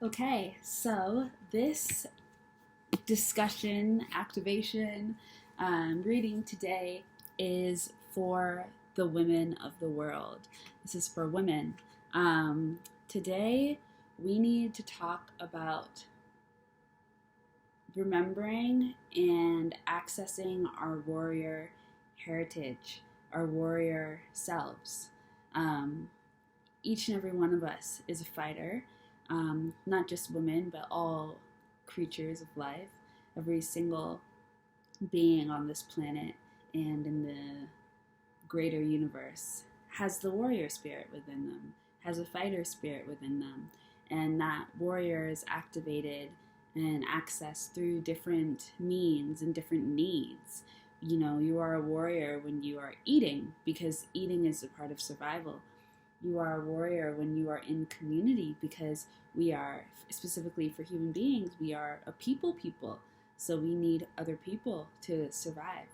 Okay, so this discussion, activation, reading today is for the women of the world. This is for women. Today, we need to talk about remembering and accessing our warrior heritage, our warrior selves. Um, each and every one of us is a fighter, not just women, but all creatures of life. Every single being on this planet and in the greater universe has the warrior spirit within them, has a fighter spirit within them, and that warrior is activated and accessed through different means and different needs. You know, you are a warrior when you are eating because eating is a part of survival. You are a warrior when you are in community because we are, specifically for human beings, we are a people. So we need other people to survive.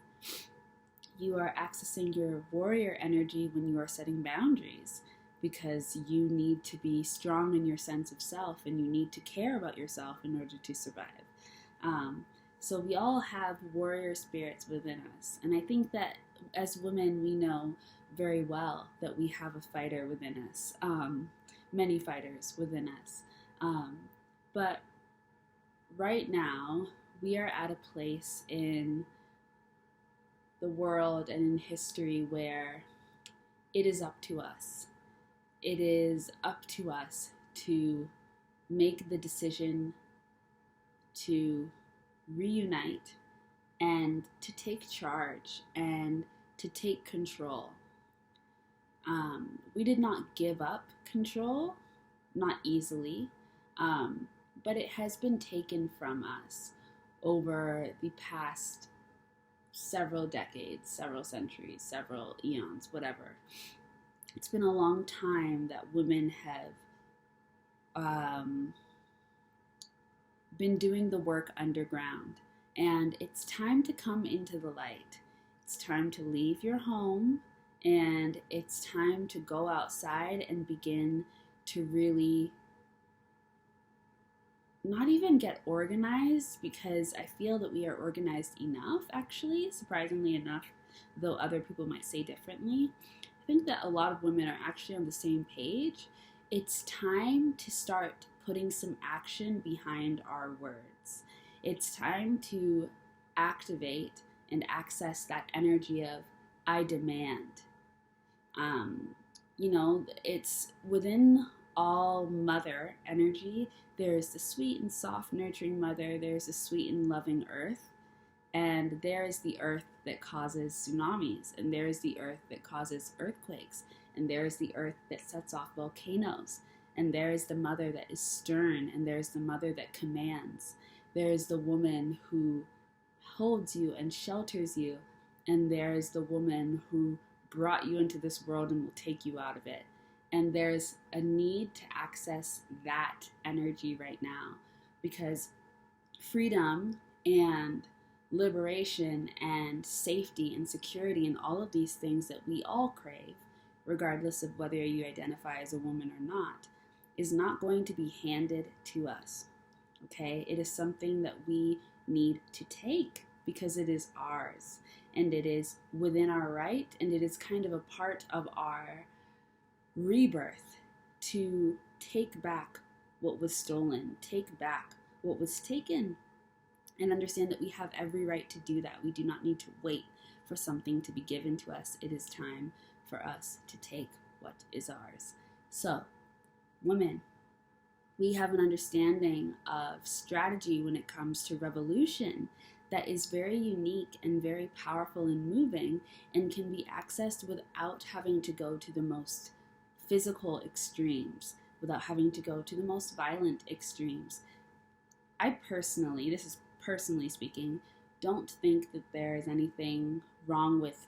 You are accessing your warrior energy when you are setting boundaries because you need to be strong in your sense of self and you need to care about yourself in order to survive. Um, so we all have warrior spirits within us. And I think that as women, we know very well that we have a fighter within us, many fighters within us. Um, but right now, we are at a place in the world and in history where it is up to us. It is up to us to make the decision to reunite and to take charge and to take control. We did not give up control, not easily, but it has been taken from us over the past several decades, several centuries, several eons, whatever. It's been a long time that women have been doing the work underground, and it's time to come into the light. It's time to leave your home, and it's time to go outside and begin to really not even get organized, because I feel that we are organized enough, actually, surprisingly enough, though other people might say differently. I think that a lot of women are actually on the same page. It's time to start putting some action behind our words. It's time to activate and access that energy of I demand. Um, it's within all mother energy. There's the sweet and soft, nurturing mother. There's the sweet and loving earth. And there is the earth that causes tsunamis. And there is the earth that causes earthquakes. And there is the earth that sets off volcanoes. And there is the mother that is stern. And there is the mother that commands. There is the woman who holds you and shelters you. And there is the woman who brought you into this world and will take you out of it. And there's a need to access that energy right now, because freedom and liberation and safety and security and all of these things that we all crave, regardless of whether you identify as a woman or not, is not going to be handed to us. Okay? It is something that we need to take because it is ours and it is within our right, and it is kind of a part of our rebirth to take back what was stolen, take back what was taken, and understand that we have every right to do that. We do not need to wait for something to be given to us. It is time for us to take what is ours. So, women, we have an understanding of strategy when it comes to revolution that is very unique and very powerful and moving, and can be accessed without having to go to the most physical extremes, without having to go to the most violent extremes. I personally, this is personally speaking, don't think that there is anything wrong with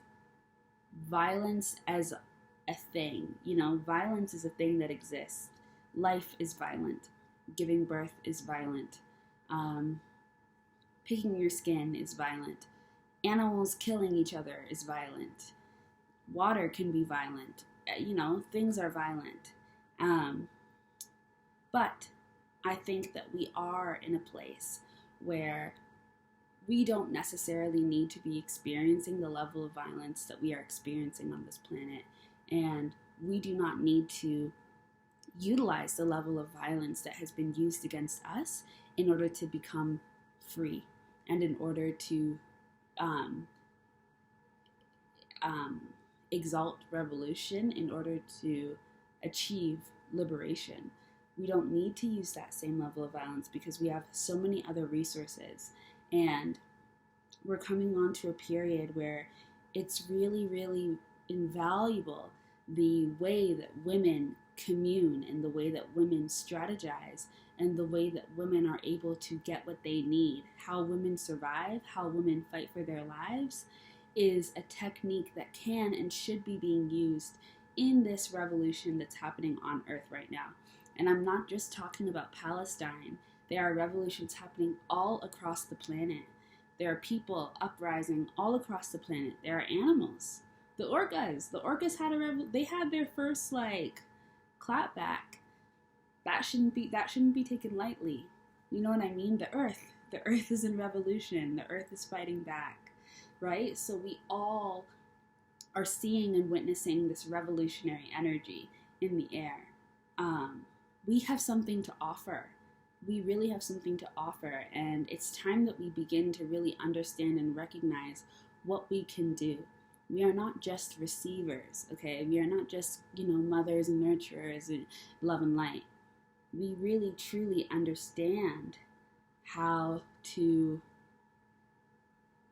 violence as a thing. You know, violence is a thing that exists. Life is violent. Giving birth is violent. Picking your skin is violent. Animals killing each other is violent. Water can be violent. You know, things are violent. But I think that we are in a place where we don't necessarily need to be experiencing the level of violence that we are experiencing on this planet. And we do not need to utilize the level of violence that has been used against us in order to become free and in order to um, um, exalt revolution, in order to achieve liberation. We don't need to use that same level of violence because we have so many other resources. And we're coming on to a period where it's really, really invaluable the way that women commune and the way that women strategize and the way that women are able to get what they need. How women survive, how women fight for their lives is a technique that can and should be being used in this revolution that's happening on Earth right now. And I'm not just talking about Palestine. There are revolutions happening all across the planet. There are people uprising all across the planet. There are animals. The orcas had they had their first clapback. That shouldn't be taken lightly. You know what I mean? The earth is in revolution. The earth is fighting back, right? So we all are seeing and witnessing this revolutionary energy in the air. We have something to offer. We really have something to offer, and it's time that we begin to really understand and recognize what we can do. We are not just receivers, okay? We are not just, mothers and nurturers and love and light. We really truly understand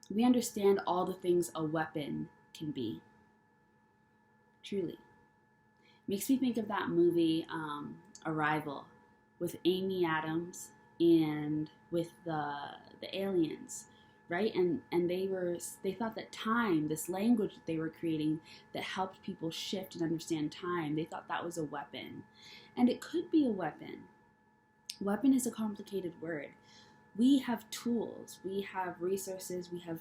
we understand all the things a weapon can be. Truly. Makes me think of that movie, Arrival, with Amy Adams and with the aliens, right? And they thought that time, this language that they were creating that helped people shift and understand time, they thought that was a weapon. And it could be a weapon. Weapon is a complicated word. We have tools, we have resources, we have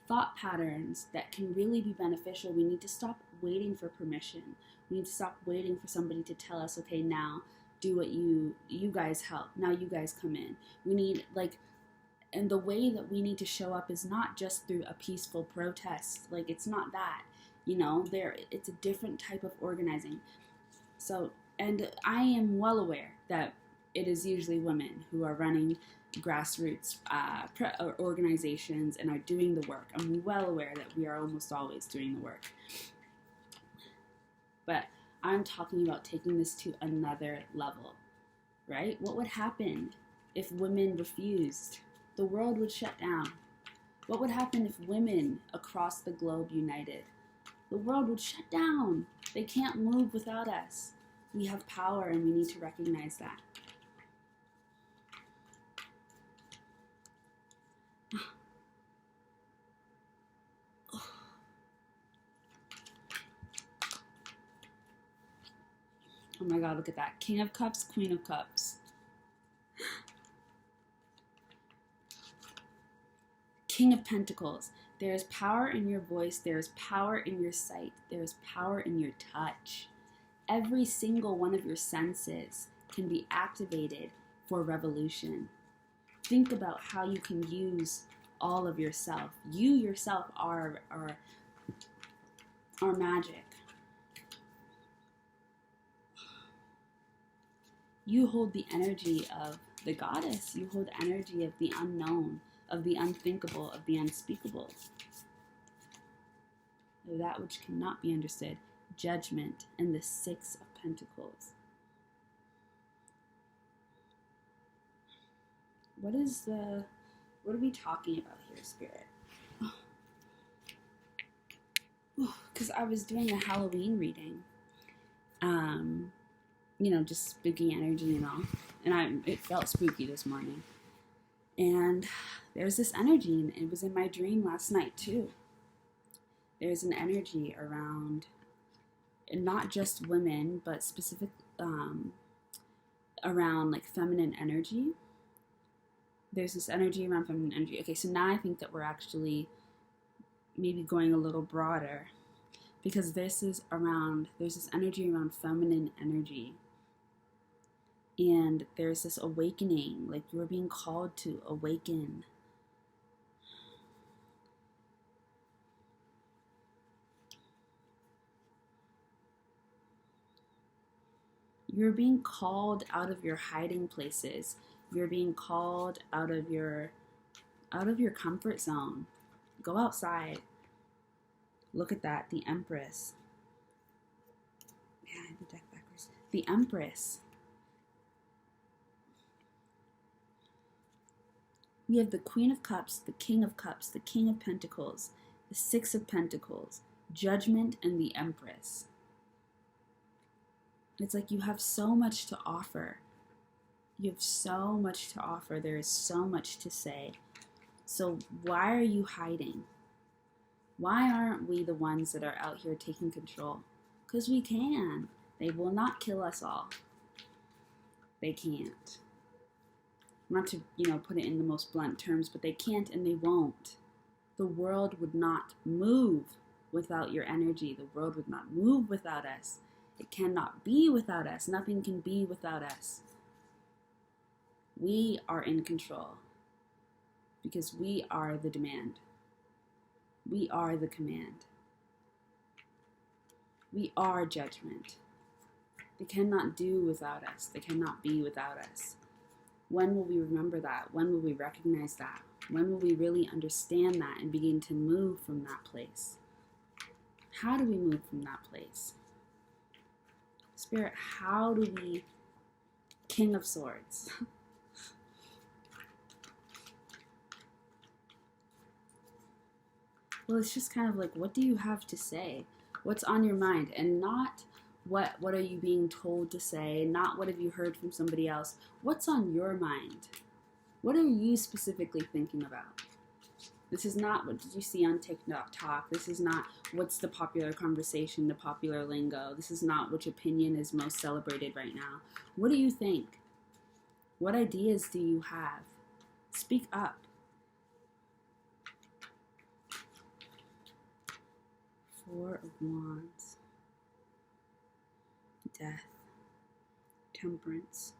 thought patterns that can really be beneficial. We need to stop waiting for permission. We need to stop waiting for somebody to tell us, okay, now do what you guys help. Now you guys come in. We need and the way that we need to show up is not just through a peaceful protest. It's not that, it's a different type of organizing. So, and I am well aware that it is usually women who are running grassroots organizations and are doing the work. I'm well aware that we are almost always doing the work. But I'm talking about taking this to another level, right? What would happen if women refused? The world would shut down. What would happen if women across the globe united? The world would shut down. They can't move without us. We have power and we need to recognize that. Oh my God, look at that. King of Cups, Queen of Cups. King of Pentacles. There is power in your voice. There is power in your sight. There is power in your touch. Every single one of your senses can be activated for revolution. Think about how you can use all of yourself. You yourself are magic. You hold the energy of the goddess. You hold energy of the unknown, of the unthinkable, of the unspeakable. That which cannot be understood. Judgment and the Six of Pentacles. What are we talking about here, Spirit? Because I was doing a Halloween reading. Just spooky energy and all. And it felt spooky this morning. And there's this energy, and it was in my dream last night too. There's an energy around not just women, but specific around feminine energy. There's this energy around feminine energy. Okay, so now I think that we're actually maybe going a little broader, because there's this energy around feminine energy. And there's this awakening, like you're being called to awaken. You're being called out of your hiding places. You're being called out of your comfort zone. Go outside. Look at that, the Empress. Man, I have the deck backwards. The Empress. We have the Queen of Cups, the King of Cups, the King of Pentacles, the Six of Pentacles, Judgment, and the Empress. It's like you have so much to offer. You have so much to offer. There is so much to say. So why are you hiding? Why aren't we the ones that are out here taking control? Because we can. They will not kill us all. They can't. Not to, put it in the most blunt terms, but they can't and they won't. The world would not move without your energy. The world would not move without us. It cannot be without us. Nothing can be without us. We are in control because we are the demand. We are the command. We are judgment. They cannot do without us. They cannot be without us. When will we remember that? When will we recognize that? When will we really understand that and begin to move from that place? How do we move from that place? Spirit, how do we, King of Swords, well, it's just kind of like, what do you have to say? What's on your mind? And not what are you being told to say? Not what have you heard from somebody else? What's on your mind? What are you specifically thinking about? This is not what did you see on TikTok. This is not what's the popular conversation, the popular lingo. This is not which opinion is most celebrated right now. What do you think? What ideas do you have? Speak up. Four of Wands. Death. Temperance.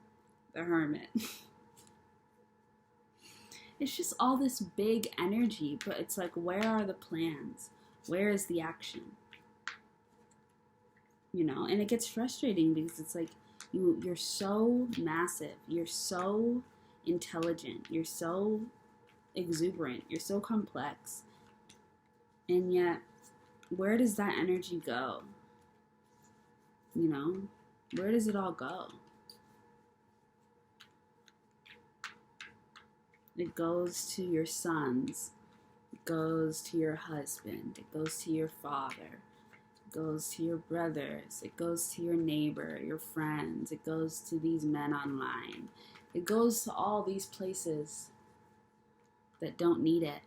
The Hermit. It's just all this big energy, but it's like, where are the plans? Where is the action? And it gets frustrating because it's like, you're so massive, you're so intelligent, you're so exuberant, you're so complex, and yet, where does that energy go? Where does it all go? It goes to your sons. It goes to your husband. It goes to your father. It goes to your brothers. It goes to your neighbor, your friends. It goes to these men online. It goes to all these places that don't need it.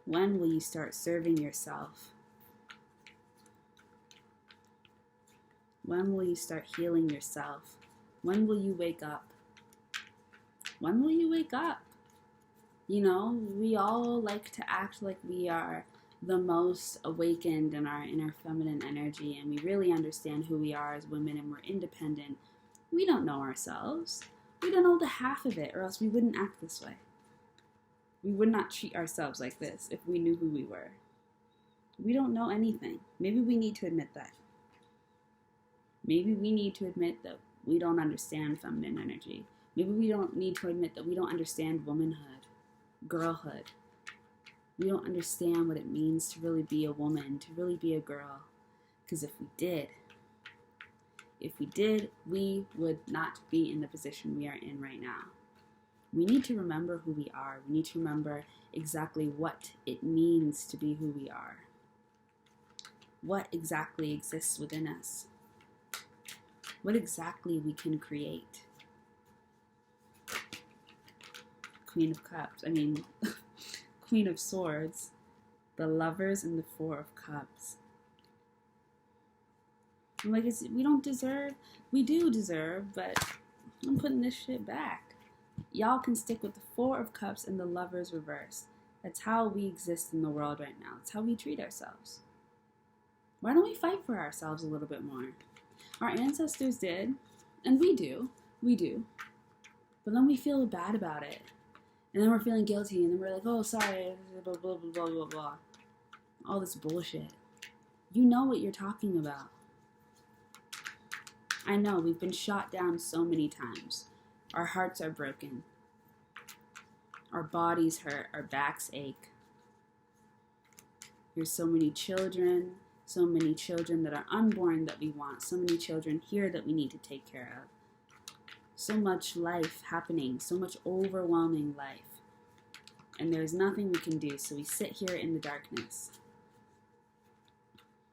When will you start serving yourself? When will you start healing yourself? When will you wake up? When will you wake up? We all like to act like we are the most awakened in our feminine energy, and we really understand who we are as women, and we're independent. We don't know ourselves. We don't know the half of it, or else we wouldn't act this way. We would not treat ourselves like this if we knew who we were. We don't know anything. Maybe we need to admit that. Maybe we need to admit that we don't understand feminine energy. Maybe we don't need to admit that we don't understand womanhood, girlhood. We don't understand what it means to really be a woman, to really be a girl. Because if we did, we would not be in the position we are in right now. We need to remember who we are. We need to remember exactly what it means to be who we are. What exactly exists within us. What exactly we can create. Queen of Swords, the Lovers, and the Four of Cups. I'm like, we don't deserve, we do deserve, but I'm putting this shit back. Y'all can stick with the Four of Cups and the Lovers reverse. That's how we exist in the world right now. That's how we treat ourselves. Why don't we fight for ourselves a little bit more? Our ancestors did, and we do. We do. But then we feel bad about it. And then we're feeling guilty, and then we're like, oh, sorry, blah, blah, blah, blah, blah, blah. All this bullshit. You know what you're talking about. I know, we've been shot down so many times. Our hearts are broken. Our bodies hurt. Our backs ache. There's so many children that are unborn that we want. So many children here that we need to take care of. So much life happening. So much overwhelming life. And there's nothing we can do, so we sit here in the darkness.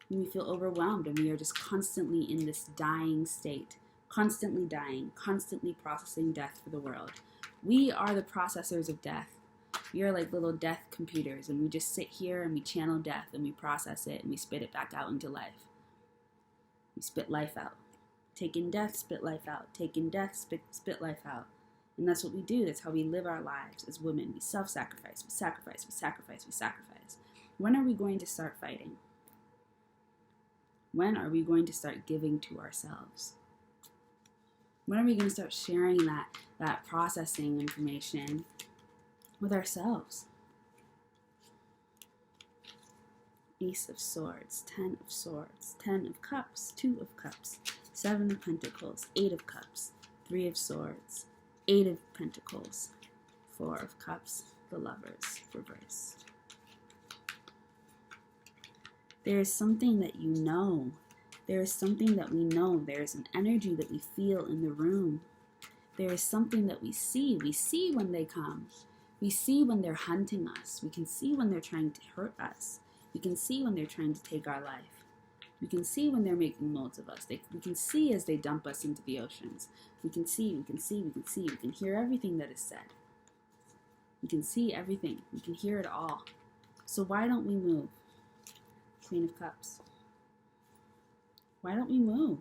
And we feel overwhelmed, and we are just constantly in this dying state. Constantly dying, constantly processing death for the world. We are the processors of death. We are like little death computers, and we just sit here and we channel death, and we process it, and we spit it back out into life. We spit life out. Take in death, spit life out. Take in death, spit life out. And that's what we do. That's how we live our lives as women. We self-sacrifice. We sacrifice. We sacrifice. We sacrifice. When are we going to start fighting? When are we going to start giving to ourselves? When are we going to start sharing that processing information with ourselves? Ace of Swords, 10 of Swords, 10 of Cups, 2 of Cups, 7 of Pentacles, 8 of Cups, 3 of Swords, 8 of Pentacles, 4 of Cups, the Lovers, reversed. There is something that you know. There is something that we know. There is an energy that we feel in the room. There is something that we see. We see when they come. We see when they're hunting us. We can see when they're trying to hurt us. We can see when they're trying to take our life. We can see when they're making molds of us. We can see as they dump us into the oceans. We can see, we can see, we can see. We can hear everything that is said. We can see everything. We can hear it all. So why don't we move? Queen of Cups. Why don't we move?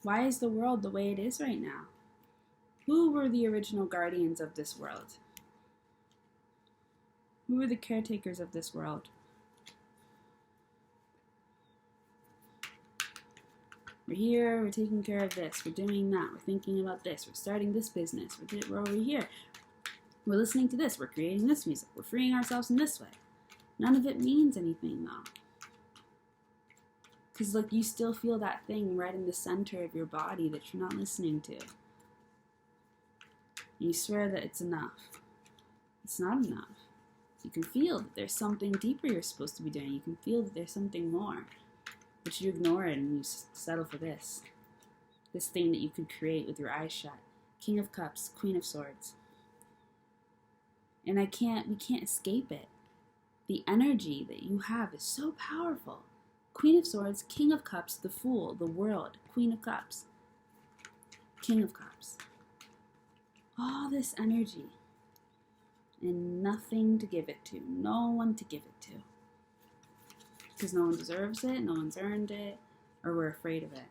Why is the world the way it is right now? Who were the original guardians of this world? Who were the caretakers of this world? We're here, we're taking care of this, we're doing that, we're thinking about this, we're starting this business, we're over here. We're listening to this, we're creating this music, we're freeing ourselves in this way. None of it means anything though. Because like you still feel that thing right in the center of your body that you're not listening to. And you swear that it's enough. It's not enough. You can feel that there's something deeper you're supposed to be doing. You can feel that there's something more. But you ignore it and you settle for this. This thing that you could create with your eyes shut. King of Cups, Queen of Swords. And we can't escape it. The energy that you have is so powerful. Queen of Swords, King of Cups, the Fool, the World, Queen of Cups, King of Cups. All this energy. And nothing to give it to. No one to give it to. Because no one deserves it, no one's earned it, or we're afraid of it.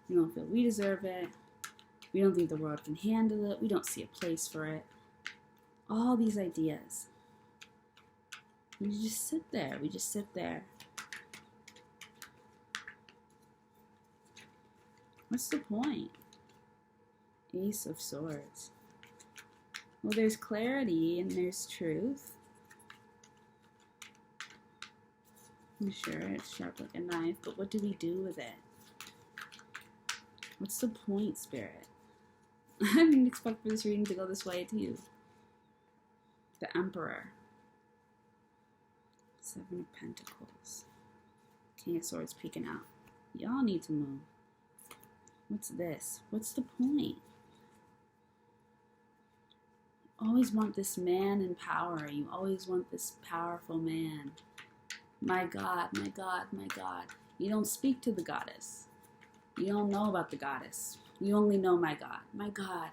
We don't feel we deserve it. We don't think the world can handle it. We don't see a place for it. All these ideas. We just sit there. We just sit there. What's the point? Ace of Swords. Well, there's clarity and there's truth. I'm sure it's sharp like a knife, but what do we do with it? What's the point, Spirit? I didn't expect for this reading to go this way too. The Emperor. 7 of Pentacles. King of Swords peeking out. Y'all need to move. What's this? What's the point? You always want this man in power. You always want this powerful man. My God, my God, my God. You don't speak to the goddess. You don't know about the goddess. You only know my God. My God.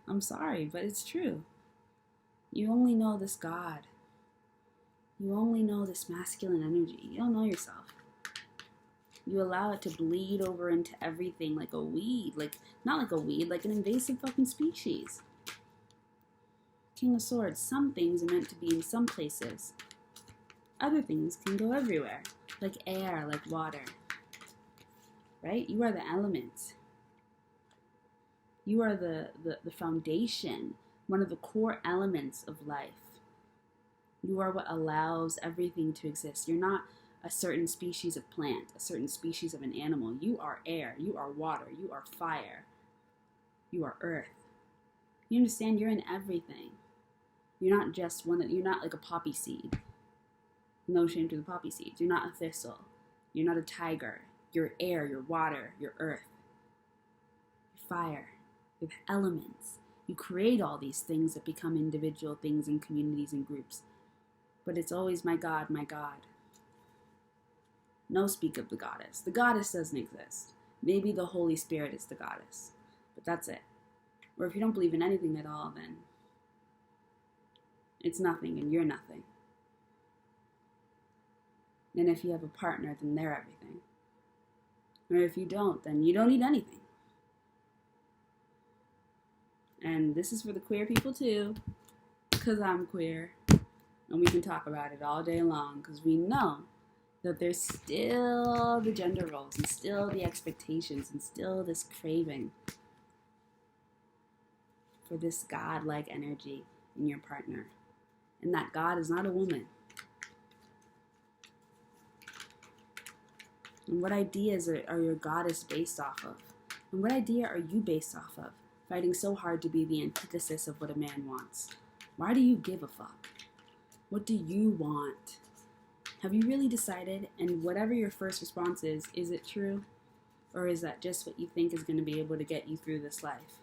I'm sorry, but it's true. You only know this God. You only know this masculine energy. You don't know yourself. You allow it to bleed over into everything like a weed. Like, not like a weed, like an invasive fucking species. King of Swords, some things are meant to be in some places. Other things can go everywhere, like air, like water. Right? You are the elements. You are the foundation, one of the core elements of life. You are what allows everything to exist. You're not a certain species of plant, a certain species of an animal. You are air, you are water, you are fire, you are earth. You understand? You're in everything. You're not just you're not like a poppy seed. No shame to the poppy seeds. You're not a thistle. You're not a tiger. You're air, you're water, you're earth, you're fire, you're the elements. You create all these things that become individual things and communities and groups. But it's always my God, my God. No speak of the goddess. The goddess doesn't exist. Maybe the Holy Spirit is the goddess, but that's it. Or if you don't believe in anything at all, then it's nothing and you're nothing. And if you have a partner, then they're everything. Or if you don't, then you don't need anything. And this is for the queer people too, because I'm queer. And we can talk about it all day long, because we know that there's still the gender roles and still the expectations and still this craving for this God-like energy in your partner. And that God is not a woman. And what ideas are your goddess based off of? And what idea are you based off of? Fighting so hard to be the antithesis of what a man wants. Why do you give a fuck? What do you want? Have you really decided? And whatever your first response is it true? Or is that just what you think is going to be able to get you through this life?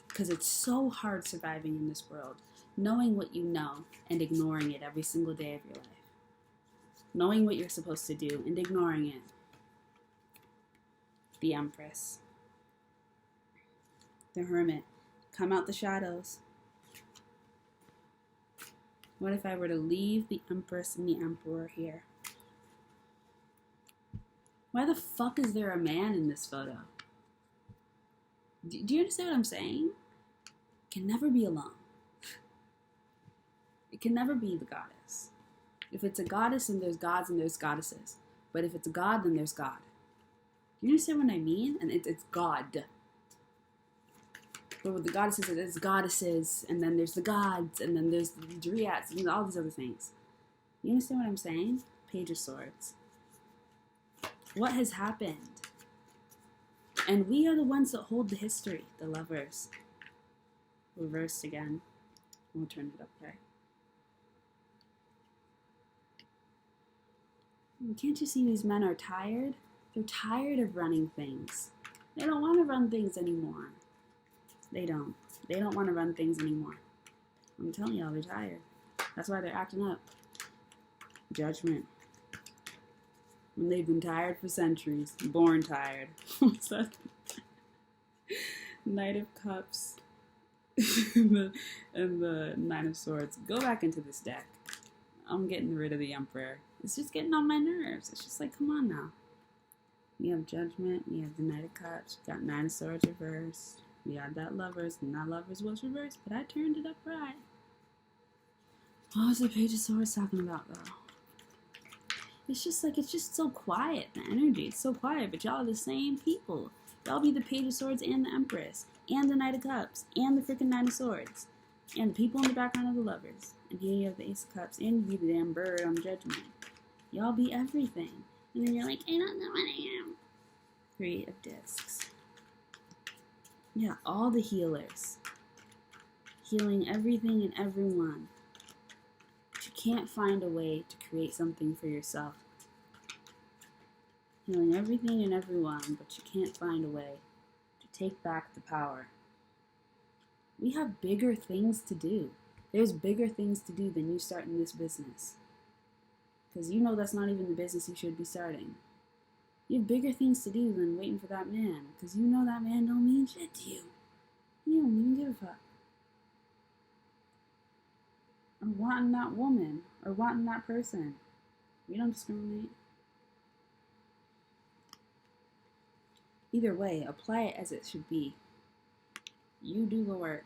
Because it's so hard surviving in this world, knowing what you know and ignoring it every single day of your life. Knowing what you're supposed to do and ignoring it. The Empress. The Hermit. Come out the shadows. What if I were to leave the Empress and the Emperor here? Why the fuck is there a man in this photo? Do you understand what I'm saying? It can never be alone. It can never be the goddess. If it's a goddess, then there's gods and there's goddesses. But if it's a god, then there's God. Do you understand what I mean? And it's God. But with the goddesses, it's goddesses, and then there's the gods, and then there's the dryads, and all these other things. You understand what I'm saying? Page of Swords. What has happened? And we are the ones that hold the history, the Lovers. Reversed again. We'll turn it up there. Can't you see these men are tired? They're tired of running things. They don't want to run things anymore. They don't. They don't want to run things anymore. I'm telling y'all, they're tired. That's why they're acting up. Judgment. When they've been tired for centuries. Born tired. What's that? Knight of Cups. and the Nine of Swords. Go back into this deck. I'm getting rid of the Emperor. It's just getting on my nerves. It's just like, come on now. We have Judgment. We have the Knight of Cups. We got Nine of Swords reversed. We had that Lovers, and that Lovers was reversed, but I turned it up right. What was the Page of Swords talking about, though? It's just like, it's just so quiet, the energy. It's so quiet, but y'all are the same people. Y'all be the Page of Swords and the Empress, and the Knight of Cups, and the freaking Nine of Swords, and the people in the background of the Lovers. And here you have the Ace of Cups, and you be the damn bird on Judgment. Y'all be everything. And then you're like, I don't know what I am. Three of Discs. Yeah, all the healers. Healing everything and everyone. But you can't find a way to create something for yourself. Healing everything and everyone, but you can't find a way to take back the power. We have bigger things to do. There's bigger things to do than you starting this business. Because you know that's not even the business you should be starting. You have bigger things to do than waiting for that man. Because you know that man don't mean shit to you. You don't even give a fuck. Or wanting that woman. Or wanting that person. We don't discriminate. Either way, apply it as it should be. You do the work.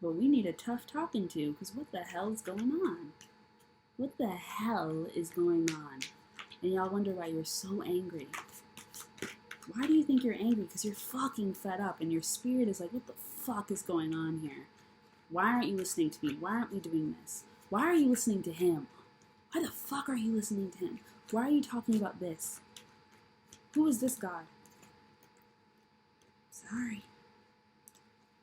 But we need a tough talking to, because what the hell is going on? What the hell is going on? And y'all wonder why you're so angry. Why do you think you're angry? Because you're fucking fed up and your spirit is like, what the fuck is going on here? Why aren't you listening to me? Why aren't we doing this? Why are you listening to him? Why the fuck are you listening to him? Why are you talking about this? Who is this God? Sorry.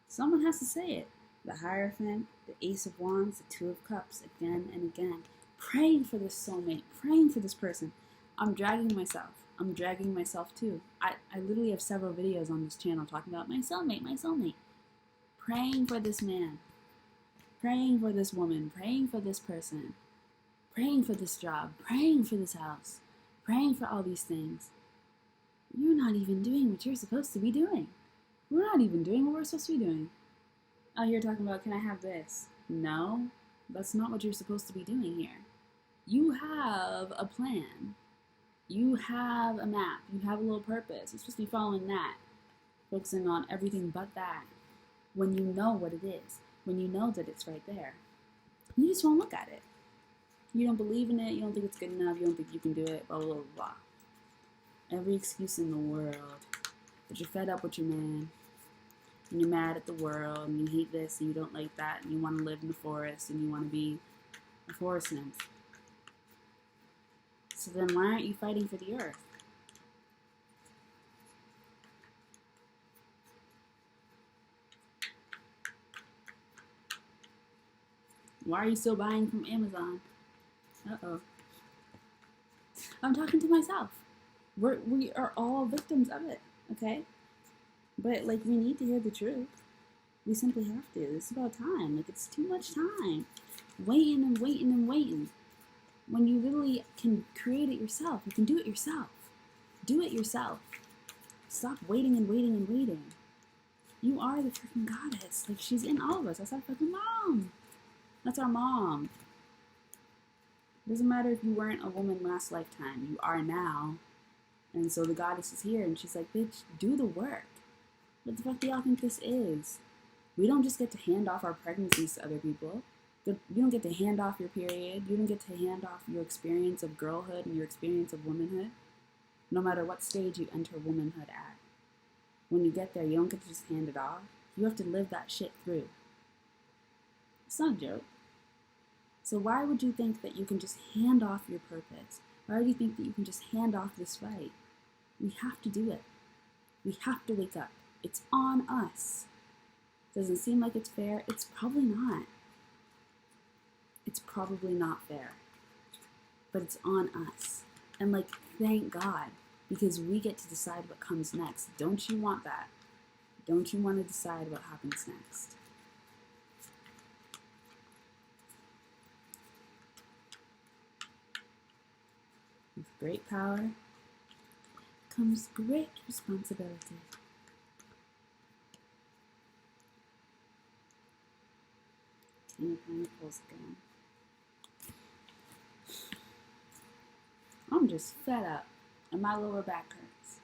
Someone has to say it. The Hierophant, the Ace of Wands, the Two of Cups, again and again. Praying for this soulmate, praying for this person. I'm dragging myself. I'm dragging myself too. I literally have several videos on this channel talking about my soulmate, my soulmate. Praying for this man. Praying for this woman. Praying for this person. Praying for this job. Praying for this house. Praying for all these things. You're not even doing what you're supposed to be doing. We're not even doing what we're supposed to be doing. Out here talking about, can I have this? No, that's not what you're supposed to be doing here. You have a plan. You have a map. You have a little purpose. You're supposed to be following that. Focusing on everything but that. When you know what it is. When you know that it's right there. You just won't look at it. You don't believe in it. You don't think it's good enough. You don't think you can do it. Blah, blah, blah, blah. Every excuse in the world. But you're fed up with your man. And you're mad at the world. And you hate this and you don't like that. And you want to live in the forest. And you want to be a forest nymph. So then why aren't you fighting for the earth? Why are you still buying from Amazon? Uh-oh. I'm talking to myself. We are all victims of it, okay? But, like, we need to hear the truth. We simply have to. It's about time. Like, it's too much time. Waiting and waiting and waiting. When you literally can create it yourself. You can do it yourself. Do it yourself. Stop waiting and waiting and waiting. You are the freaking goddess. Like, she's in all of us. That's our fucking mom. That's our mom. It doesn't matter if you weren't a woman last lifetime. You are now. And so the goddess is here. And she's like, bitch, do the work. What the fuck do y'all think this is? We don't just get to hand off our pregnancies to other people. You don't get to hand off your period. You don't get to hand off your experience of girlhood and your experience of womanhood. No matter what stage you enter womanhood at. When you get there, you don't get to just hand it off. You have to live that shit through. It's not a joke. So why would you think that you can just hand off your purpose? Why would you think that you can just hand off this fight? We have to do it. We have to wake up. It's on us. Doesn't seem like it's fair. It's probably not. It's probably not fair. But it's on us. And like, thank God. Because we get to decide what comes next. Don't you want that? Don't you want to decide what happens next? With great power comes great responsibility. King of Pentacles again. I'm just fed up. And my lower back hurts.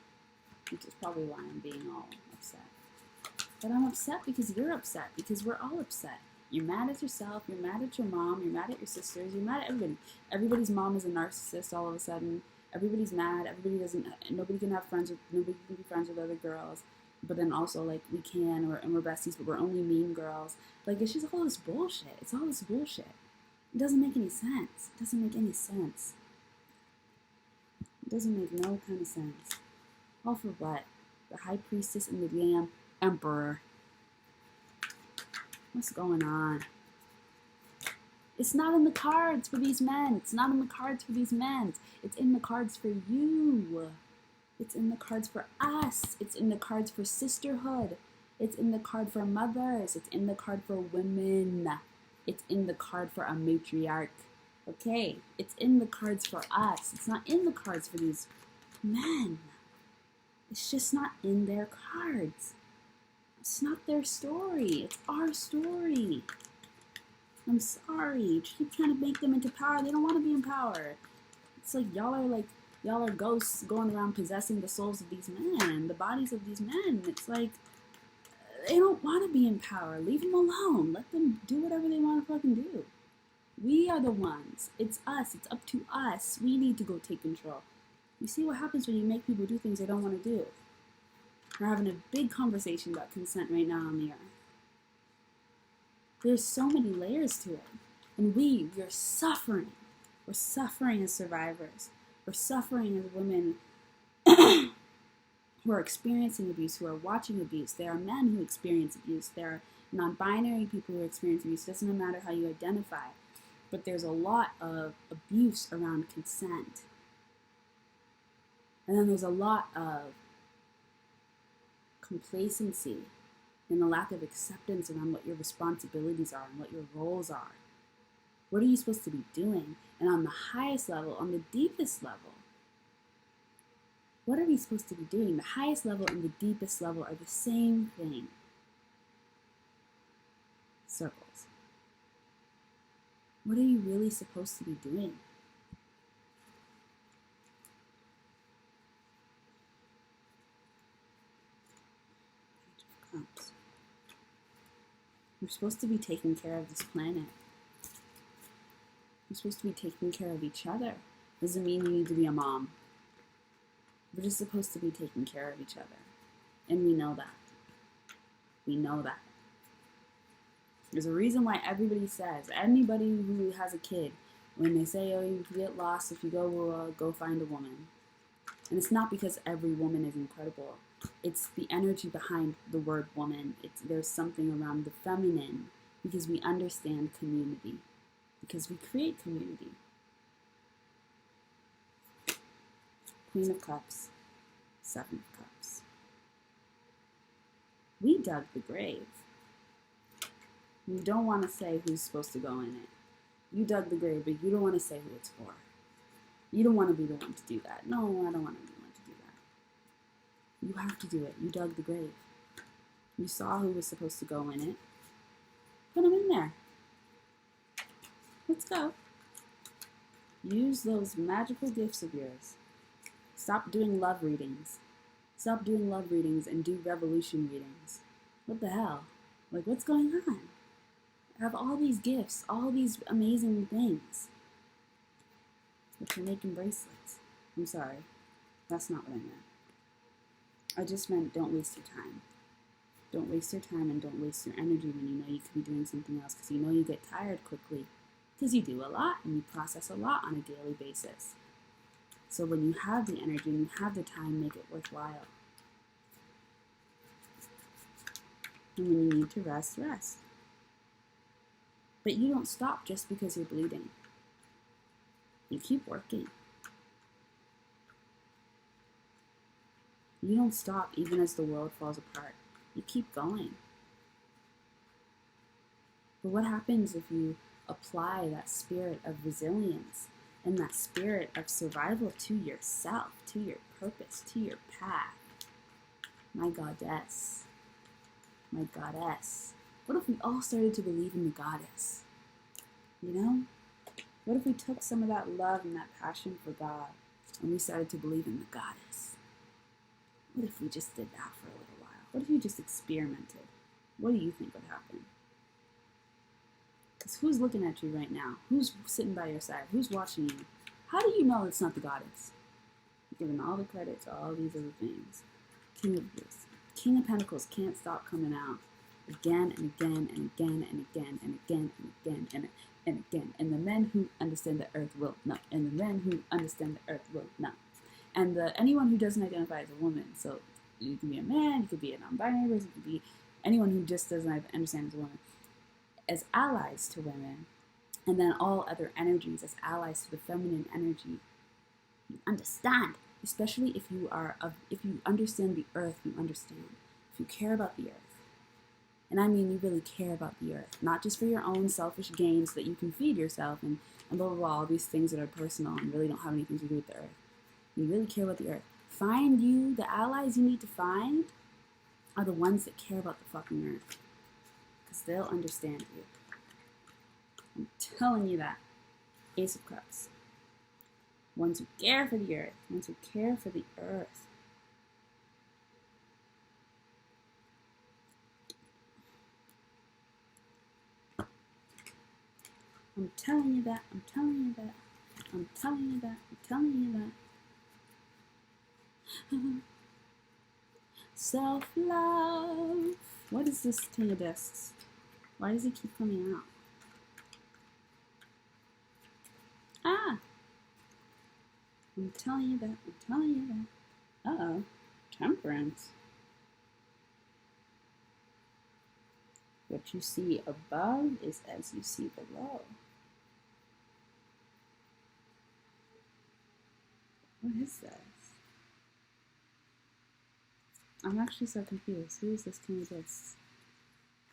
Which is probably why I'm being all upset. But I'm upset because you're upset. Because we're all upset. You're mad at yourself. You're mad at your mom. You're mad at your sisters. You're mad at everybody. Everybody's mom is a narcissist all of a sudden. Everybody's mad. Nobody can be friends with other girls. But then also, like, we can, and we're besties, but we're only mean girls. Like, it's just all this bullshit. It's all this bullshit. It doesn't make any sense. It doesn't make any sense. It doesn't make no kind of sense. All for what? The High Priestess and the damn Emperor. What's going on? It's not in the cards for these men. It's not in the cards for these men. It's in the cards for you. It's in the cards for us. It's in the cards for sisterhood. It's in the card for mothers. It's in the card for women. It's in the card for a matriarch. Okay? It's in the cards for us. It's not in the cards for these men. It's just not in their cards. It's not their story. It's our story. I'm sorry. You keep trying to make them into power. They don't want to be in power. It's like y'all are ghosts going around possessing the souls of these men, the bodies of these men. It's like, They don't want to be in power. Leave them alone. Let them do whatever they want to fucking do. We are the ones. It's us. It's up to us. We need to go take control. You see what happens when you make people do things they don't want to do. We're having a big conversation about consent right now on the earth. There's so many layers to it. And we're suffering. We're suffering as survivors. We're suffering as women who are experiencing abuse, who are watching abuse. There are men who experience abuse. There are non-binary people who experience abuse. It doesn't matter how you identify. But there's a lot of abuse around consent. And then there's a lot of complacency and a lack of acceptance around what your responsibilities are and what your roles are. What are you supposed to be doing? And on the highest level, on the deepest level, what are we supposed to be doing? The highest level and the deepest level are the same thing. Circles. What are you really supposed to be doing? Page of Cups. We're supposed to be taking care of this planet. We're supposed to be taking care of each other. Doesn't mean you need to be a mom. We're just supposed to be taking care of each other. And we know that. We know that. There's a reason why everybody says, anybody who has a kid, when they say, oh, you get lost if you go find a woman. And it's not because every woman is incredible. It's the energy behind the word woman. There's something around the feminine because we understand community. Because we create community. Queen of Cups, Seven of Cups. We dug the grave. You don't want to say who's supposed to go in it. You dug the grave, but you don't want to say who it's for. You don't want to be the one to do that. No, I don't want to be the one to do that. You have to do it. You dug the grave. You saw who was supposed to go in it. Put them in there. Let's go. Use those magical gifts of yours. Stop doing love readings. Stop doing love readings and do revolution readings. What the hell? Like, what's going on? I have all these gifts, all these amazing things. But you're making bracelets. I'm sorry. That's not what I meant. I just meant don't waste your time. Don't waste your time and don't waste your energy when you know you could be doing something else because you know you get tired quickly. Because you do a lot and you process a lot on a daily basis. So when you have the energy and you have the time, make it worthwhile. And when you need to rest, rest. But you don't stop just because you're bleeding. You keep working. You don't stop even as the world falls apart. You keep going. But what happens if you apply that spirit of resilience and that spirit of survival to yourself, to your purpose, to your path? My goddess. My goddess. What if we all started to believe in the goddess? You know? What if we took some of that love and that passion for God and we started to believe in the goddess? What if we just did that for a little while? What if you just experimented? What do you think would happen? Because who's looking at you right now? Who's sitting by your side? Who's watching you? How do you know it's not the goddess? You're giving all the credit to all these other things. King of Pentacles can't stop coming out again and again and again and again and again and again and again. And the men who understand the earth will know. And the men who understand the earth will know. And anyone who doesn't identify as a woman, so you can be a man, you could be a non-binary person, you could be anyone who just doesn't understand as a woman, as allies to women, and then all other energies as allies to the feminine energy. You understand, especially if you understand the earth, you understand. If you care about the earth, and I mean you really care about the earth, not just for your own selfish gain so that you can feed yourself and blah, blah, blah, all these things that are personal and really don't have anything to do with the earth. You really care about the earth. The allies you need to find are the ones that care about the fucking earth. Because they'll understand you. I'm telling you that. Ace of Cups. Ones who care for the earth. Ones who care for the earth. I'm telling you that. I'm telling you that. I'm telling you that. I'm telling you that. Self-love. What is this King of Discs? Why does he keep coming out? Ah! I'm telling you that. I'm telling you that. Uh-oh. Temperance. What you see above is as you see below. What is this? I'm actually so confused. Who is this King of Discs?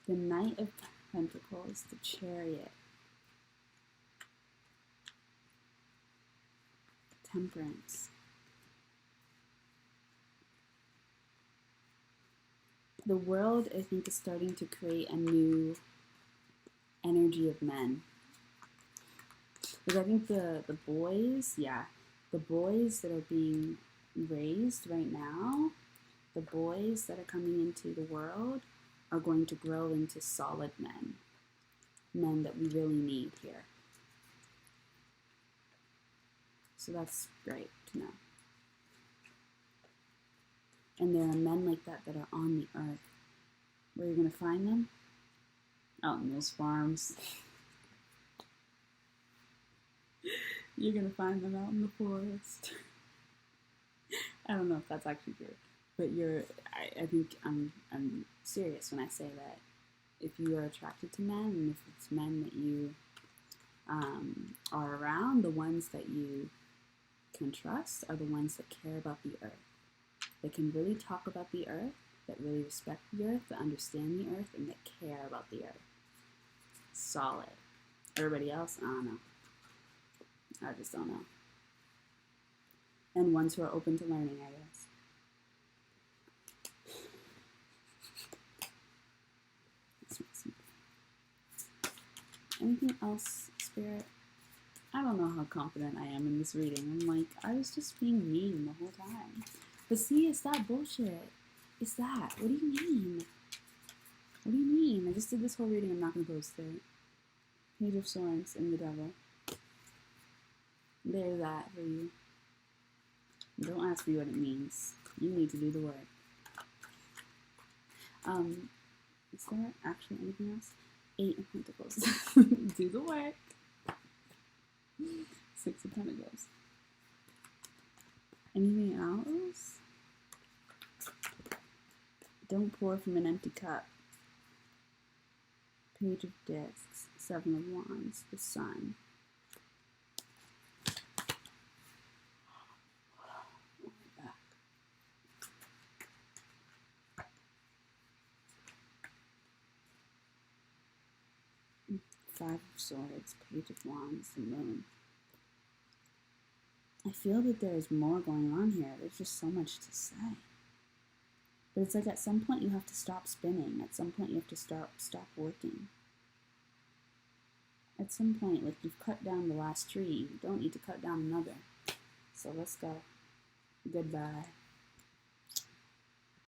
The Knight of Pentacles, the Chariot. Temperance. The world, I think, is starting to create a new energy of men. Because I think the boys, the boys that are being raised right now, the boys that are coming into the world are going to grow into solid men. Men that we really need here. So that's great to know. And there are men like that that are on the earth. Where are you going to find them? Out in those farms. You're going to find them out in the forest. I don't know if that's actually true. But I think I'm serious when I say that if you are attracted to men, and if it's men that you are around, the ones that you can trust are the ones that care about the earth. That can really talk about the earth, that really respect the earth, that understand the earth, and that care about the earth. Solid. Everybody else, I don't know. I just don't know. And ones who are open to learning, I guess. Anything else, Spirit? I don't know how confident I am in this reading. I'm like, I was just being mean the whole time. But see, it's that bullshit. It's that. What do you mean? What do you mean? I just did this whole reading. I'm not going to post it. Page of Swords and the Devil. There's that for you. Don't ask me what it means. You need to do the work. Is there actually anything else? 8 of Pentacles. Do the work. 6 of Pentacles. Anything else? Don't pour from an empty cup. Page of Discs. 7 of Wands. The Sun. Five of Swords, Page of Wands, the Moon. I feel that there's more going on here. There's just so much to say. But it's like at some point you have to stop spinning. At some point you have to stop working. At some point, like you've cut down the last tree, you don't need to cut down another. So let's go. Goodbye.